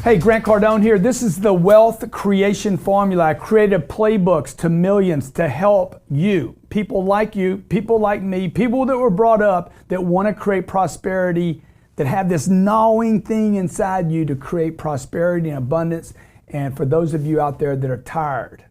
Hey, Grant Cardone here. This is the wealth creation formula. I created playbooks to millions to help you, people like me, people that were brought up that want to create prosperity, that have this gnawing thing inside you to create prosperity and abundance. And for those of you out there that are tired,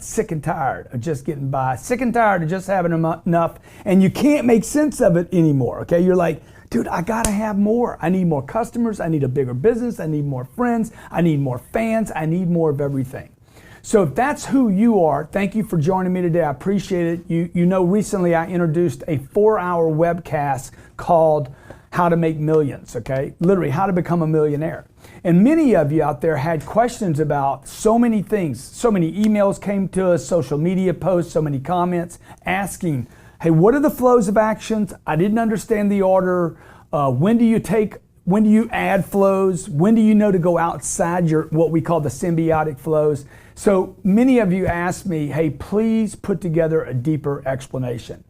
sick and tired of just getting by, sick and tired of just having enough, and you can't make sense of it anymore, okay? You're like, dude, I gotta have more. I need more customers, I need a bigger business, I need more friends, I need more fans, I need more of everything. So if that's who you are, thank you for joining me today. I appreciate it. You know, recently I introduced a 4-hour webcast called How to Make Millions, okay? Literally, how to become a millionaire. And many of you out there had questions about so many things. So many emails came to us, social media posts, so many comments asking, hey, what are the flows of actions? I didn't understand the order. When do you add flows? When do you know to go outside your, what we call the symbiotic flows? So many of you asked me, hey, please put together a deeper explanation.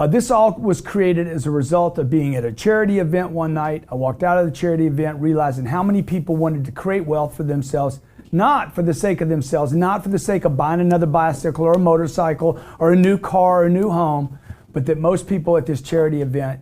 This all was created as a result of being at a charity event one night. I walked out of the charity event realizing how many people wanted to create wealth for themselves, not for the sake of themselves, not for the sake of buying another bicycle or a motorcycle or a new car or a new home, but that most people at this charity event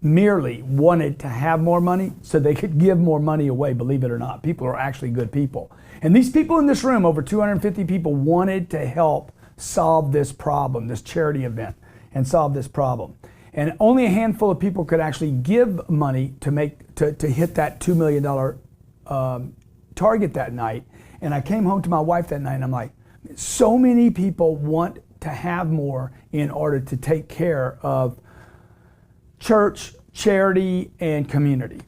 merely wanted to have more money so they could give more money away, believe it or not. People are actually good people. And these people in this room, over 250 people, wanted to help solve this problem, this charity event, and solve this problem. And only a handful of people could actually give money to hit that $2 million target that night. And I came home to my wife that night and I'm like, so many people want to have more in order to take care of church, charity, and community.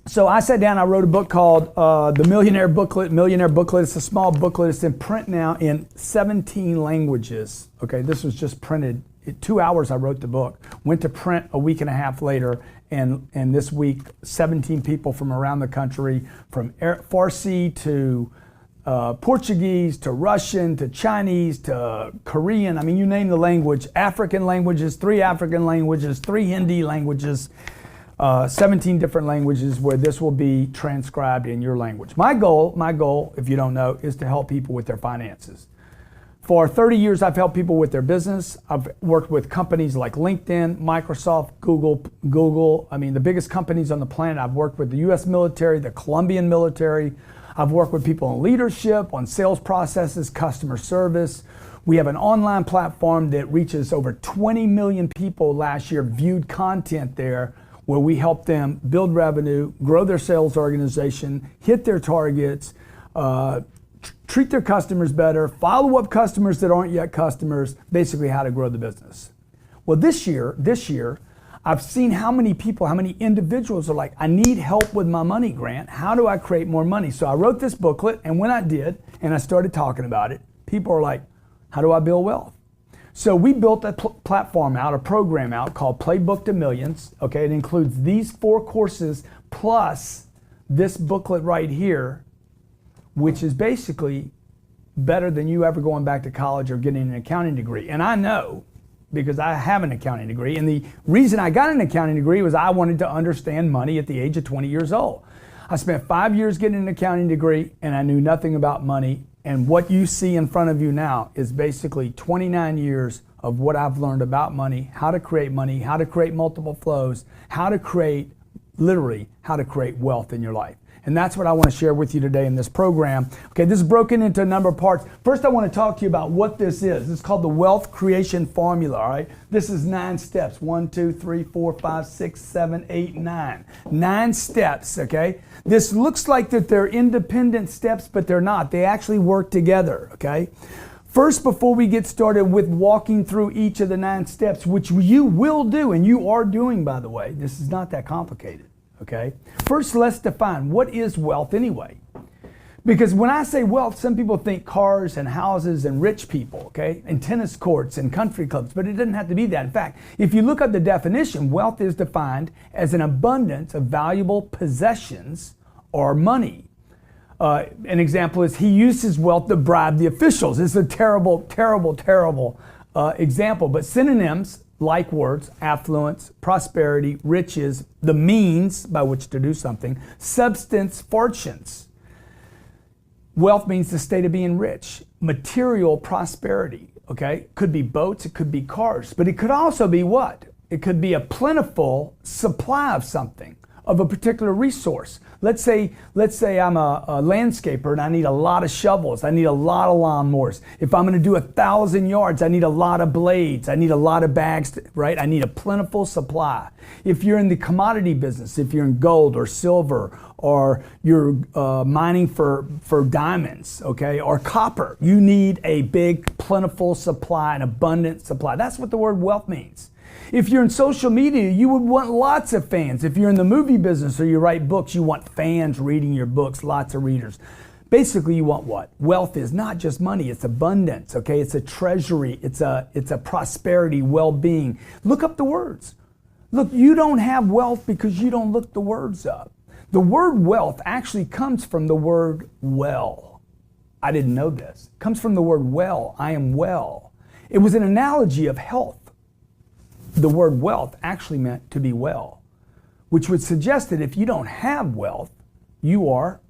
So I sat down, I wrote a book called The Millionaire Booklet. It's a small booklet. It's in print now in 17 languages. Okay, this was just printed. In 2 hours I wrote the book. Went to print a week and a half later, and this week 17 people from around the country, from Farsi to Portuguese to Russian to Chinese to Korean, I mean, you name the language, African languages, 3 African languages, 3 Hindi languages, 17 different languages where this will be transcribed in your language. My goal, if you don't know, is to help people with their finances. For 30 years, I've helped people with their business. I've worked with companies like LinkedIn, Microsoft, Google. I mean, the biggest companies on the planet. I've worked with the US military, the Colombian military. I've worked with people in leadership, on sales processes, customer service. We have an online platform that reaches over 20 million people last year, viewed content there, where we help them build revenue, grow their sales organization, hit their targets, treat their customers better, follow up customers that aren't yet customers, basically how to grow the business. Well, this year, I've seen how many people, how many individuals are like, I need help with my money, Grant. How do I create more money? So I wrote this booklet, and when I did, and I started talking about it, people are like, how do I build wealth? So we built a platform out, a program out called Playbook to Millions. Okay, it includes these 4 courses plus this booklet right here, which is basically better than you ever going back to college or getting an accounting degree. And I know, because I have an accounting degree, and the reason I got an accounting degree was I wanted to understand money at the age of 20 years old. I spent 5 years getting an accounting degree, and I knew nothing about money. And what you see in front of you now is basically 29 years of what I've learned about money, how to create multiple flows, how to create wealth in your life. And that's what I want to share with you today in this program. Okay, this is broken into a number of parts. First, I want to talk to you about what this is. It's called the Wealth Creation Formula, all right? This is 9 steps. 1, 2, 3, 4, 5, 6, 7, 8, 9. 9 steps, okay? This looks like that they're independent steps, but they're not. They actually work together, okay? First, before we get started with walking through each of the 9 steps, which you will do, and you are doing, by the way, this is not that complicated. Okay. First, let's define what is wealth anyway. Because when I say wealth, some people think cars and houses and rich people, okay, and tennis courts and country clubs, but it doesn't have to be that. In fact, if you look at the definition, wealth is defined as an abundance of valuable possessions or money. An example is he used his wealth to bribe the officials. It's a terrible example, but synonyms like words, affluence, prosperity, riches, the means by which to do something, substance, fortunes. Wealth means the state of being rich, material prosperity, okay? Could be boats, it could be cars, but it could also be what? It could be a plentiful supply of something, of a particular resource. Let's say I'm a landscaper and I need a lot of shovels. I need a lot of lawnmowers. If I'm going to do 1,000 yards, I need a lot of blades. I need a lot of bags, right? I need a plentiful supply. If you're in the commodity business, if you're in gold or silver, or you're mining for diamonds, okay, or copper, you need a big, plentiful supply, an abundant supply. That's what the word wealth means. If you're in social media, you would want lots of fans. If you're in the movie business or you write books, you want fans reading your books, lots of readers. Basically, you want what? Wealth is not just money, it's abundance, okay? It's a treasury, it's a prosperity, well-being. Look up the words. Look, you don't have wealth because you don't look the words up. The word wealth actually comes from the word well. I didn't know this. It comes from the word well. I am well. It was an analogy of health. The word wealth actually meant to be well, which would suggest that if you don't have wealth, you are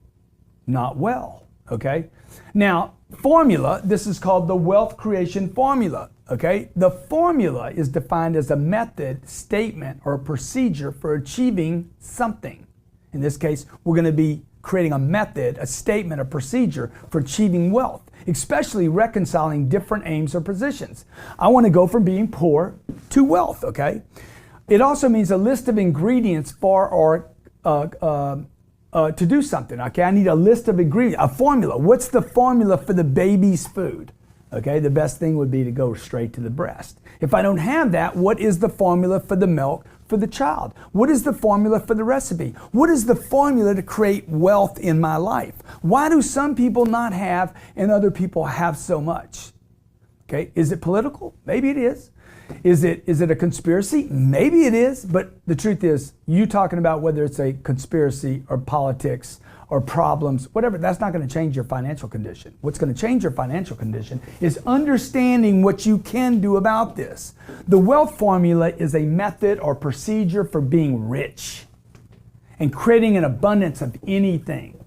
not well, okay? Now, formula, this is called the wealth creation formula, okay? The formula is defined as a method, statement, or a procedure for achieving something. In this case, we're going to be creating a method, a statement, a procedure for achieving wealth, especially reconciling different aims or positions. I want to go from being poor to wealth, okay? It also means a list of ingredients for or to do something, okay? I need a list of ingredients, a formula. What's the formula for the baby's food? Okay, the best thing would be to go straight to the breast. If I don't have that, what is the formula for the milk for the child? What is the formula for the recipe? What is the formula to create wealth in my life? Why do some people not have and other people have so much? Okay, is it political? Maybe it is. Is it a conspiracy? Maybe it is, but the truth is, you talking about whether it's a conspiracy or politics or problems, whatever, that's not going to change your financial condition. What's going to change your financial condition is understanding what you can do about this. The wealth formula is a method or procedure for being rich and creating an abundance of anything.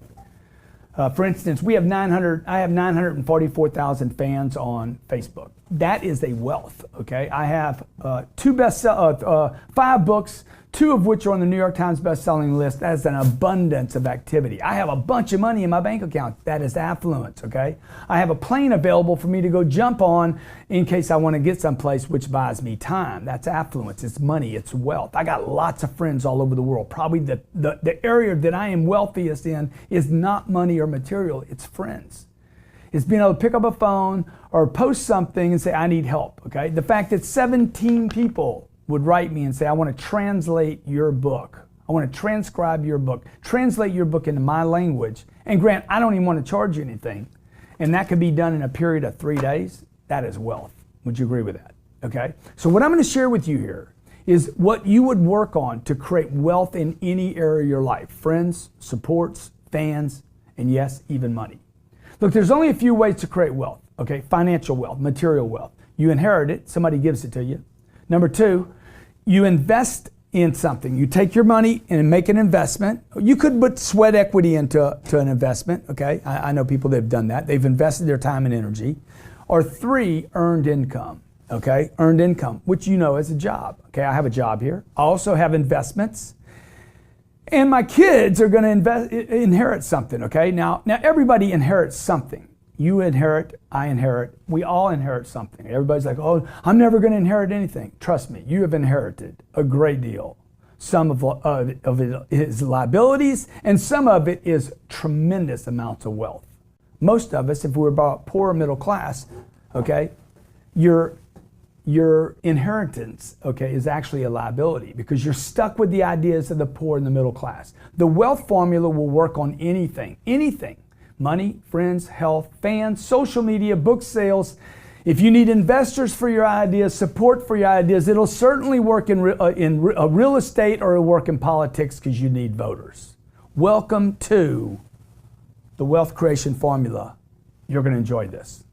For instance, I have 944,000 fans on Facebook. That is a wealth, okay? I have 5 books, 2 of which are on the New York Times best-selling list. That is an abundance of activity. I have a bunch of money in my bank account. That is affluence, okay? I have a plane available for me to go jump on in case I want to get someplace, which buys me time. That's affluence. It's money. It's wealth. I got lots of friends all over the world. Probably the area that I am wealthiest in is not money or material. It's friends. It's being able to pick up a phone or post something and say, I need help, okay? The fact that 17 people would write me and say, I want to translate your book. I want to transcribe your book, translate your book into my language. And Grant, I don't even want to charge you anything. And that could be done in a period of 3 days. That is wealth. Would you agree with that? Okay? So what I'm going to share with you here is what you would work on to create wealth in any area of your life. Friends, supports, fans, and yes, even money. Look, there's only a few ways to create wealth, okay? Financial wealth, material wealth. You inherit it, somebody gives it to you. Number 2, you invest in something. You take your money and make an investment. You could put sweat equity into an investment, okay? I know people that have done that. They've invested their time and energy. Or 3, earned income, okay? Earned income, which you know is a job, okay? I have a job here. I also have investments. And my kids are going to inherit something, okay? Now everybody inherits something. You inherit, I inherit, we all inherit something. Everybody's like, oh, I'm never going to inherit anything. Trust me, you have inherited a great deal. Some of it is liabilities, and some of it is tremendous amounts of wealth. Most of us, if we were brought up poor or middle class, okay, your inheritance, okay, is actually a liability because you're stuck with the ideas of the poor and the middle class. The wealth formula will work on anything. Money, friends, health, fans, social media, book sales. If you need investors for your ideas, support for your ideas, it'll certainly work in real estate or it'll work in politics because you need voters. Welcome to the wealth creation formula. You're going to enjoy this.